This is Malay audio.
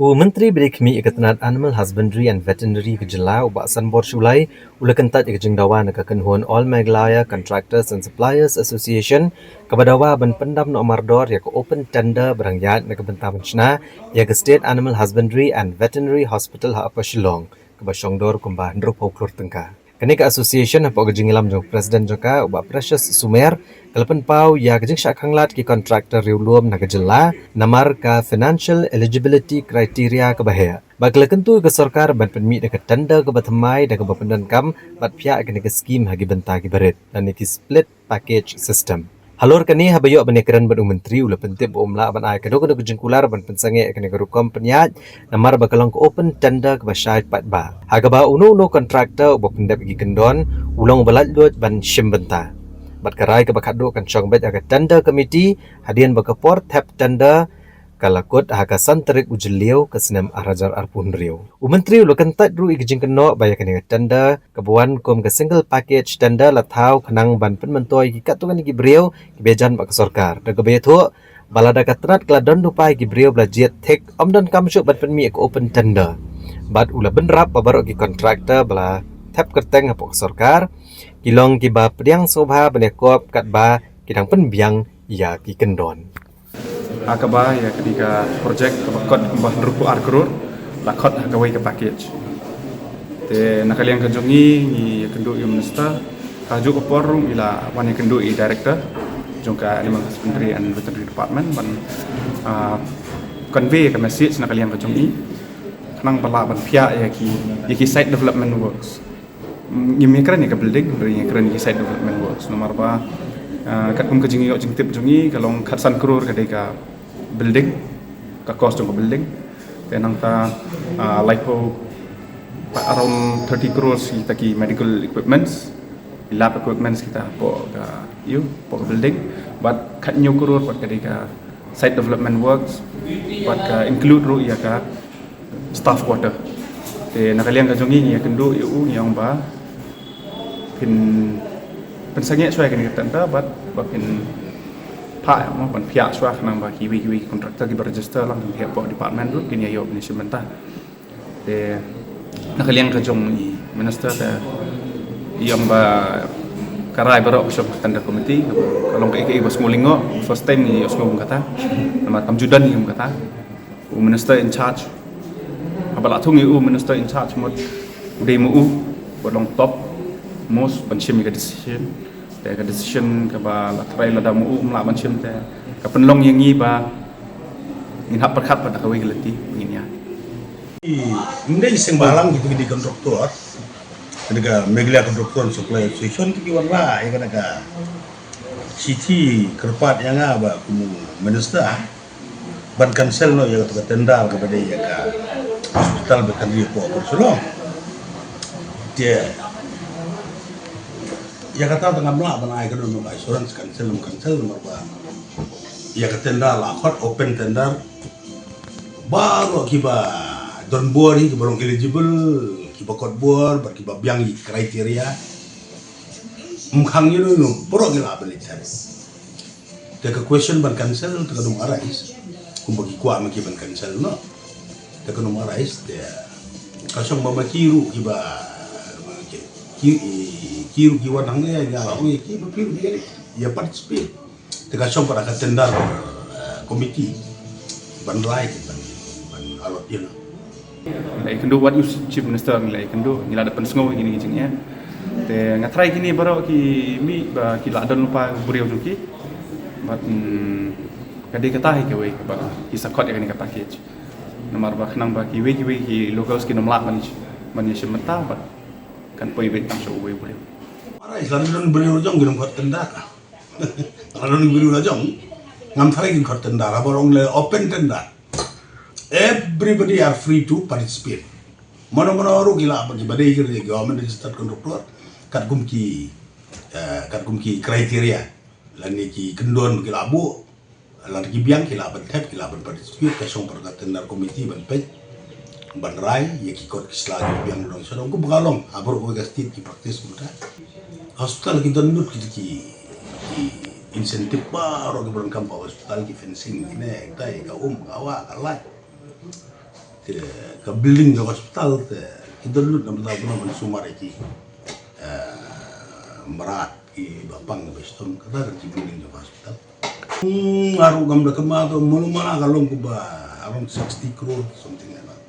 Menteri Berikmi Ikatanat Animal Husbandry and Veterinary Kejelau Baksan Borshulai Ulakentat Ikajengdawa Nakakenhuan All Meghalaya Contractors and Suppliers Association Kabadawa Ban Pendam No Amardor Yak Open Tender Berangyat Nakabentaman Chna Yak State Animal Husbandry and Veterinary Hospital Hapa Shillong Kabasyongdor Kumbah Ndrup Hoklur Tengka. Kanika Association Hapa Kajingilam Jong Presiden Joka Ubak Precious Sumer Kalapan pau ya kajing syak hanglat ki kontraktor riuluam na kajela namar ka financial eligibility criteria ke bahaya. Bagla kentu ke sarkar ban penmi de tanda ke bathamai de ke bapendan kam bat pihak ke skim hagi benta ki barit dan iki split package system. Halor kani habayo banekran ban menteri ula pentip umla ban ai kado kado kejengkular ban pensange ke rukom penyat namar bakalong ke open tender ke basyait patba. Hagaba uno kontraktor bapendap gi kendon ulang balat lut ban shimbenta. Batkarai ke bakado kan chong bet aga tender committee hadian bakapor tap tender kalakut haka santerik ujeliu ke senam arajar arpun riu. Menteri ulukan tat ru ikjing keno bayakan dengan tender kebuan kom ke single package tender latau kenang ban penmentoi ki katungan ki beriu ki bejan bak sorkar. Da ke betu balada katrat keladon dupai ki beriu blajet tek omdan kamsyuk ban penmi ek open tender. Bat ula benrap babarok ki kontraktor bala tap kerteng apok sorkar kilong kiba pediang sobha benekop kat ba kidang penbiang ya ki kendon. Akaba ya ketika projek kebakot kembah rupu arkrur lakot hakawai ke package. Te nakaliang kejongi ni kendu i minister kaju ke forum ila wani kendu i director jongka Animal Husbandry and Veterinary Department ban convey ke message nakaliang kejongi kenang bala ban pihak ya ki site development works. Ini keren ya ke building, beri keren ya site development works. Nomor apa? Kat kum kejingi jeng tip jungi kalau kat san krur ketika building, ke cost jong ke building, tenang ta lipo around 30 crores kita ki medical equipments, lab equipments kita po ke building, but kat new krur buat ketika site development works, buat ke include ru ya ke staff quarter. Te nakaliang kejungi ya kendu eu yang ba pensangnya suai kan kita tanda bakin pak mau ban pihak suai nang ba kiwi kontraktor ki register lang pihak pok department dulu kini ayo ni sebentar de nakaliang kejung ni minister ta yang ba karai barok so tanda komiti kalau ke bos ngulingo first time ni osmo kata nama tamjudan ni kata minister in charge abala thung eu minister in charge mod demo bolong top most banshim ka decision ka ba la trai la damu mla banshim te ka penlong yang ngi ba ngin hap perkhat pada kawi gelati ngin ya indai sing balang gitu di kontraktor ketika Meghalaya Contractor Supply Association ki warna ya kana ka city kerpat yang ba kumu minister ban cancel no ya ka tendal kepada ya ka hospital bekerja po bersulong dia ya kata tengah belak benai ke dulu insurance cancel merba ya ketenda lah hot open tender baru kiba don bori kiba belum eligible kiba kot bor kiba biang kriteria mkhang itu poro gila beli cari ke question ban cancel terkadang arais kumbagi kuat maki ban cancel no terkadang arais dia kasong mamakiru kiba kiru kiwan hangnya ya oi ki berpiru dia ya participate terkasong pada tender komiti ban right ban alot dia nilai kendu what you chief minister nilai kendu nilai ada pensngo gini gini te ngatrai kini baru ki mi ba ki la don lupa buriau juki but kadi kata ke we ba ki sakot ya kini ka package nomor ba kenang ba ki we ki local skin nomlak man sementa ba kan poi bet tang so we buriau arais lan buriau jong girum kot tender lan buriau jong ngam thai gin kot tender aborong le open tender everybody are free to participate mono ru gila bagi badai kerja government registered contractor kat gumki kriteria lan ki kendon gila bu lan ki biang gila ban tap gila ban participate ka song perkat tender committee ban pej ban rai ye ki kot kislagi biang long so ko bukalong abor ko gastit ki praktis muda hospital ki donut ki insentif baru ke berangkam hospital ki fencing ini tai ka kawa kalai ke building ke hospital kita dulu nama tahu nama sumar iki merat ki bapang ke beston kata ke building ke hospital ngaruh gambar kemana tuh mana kalau ke around 60 crore something like that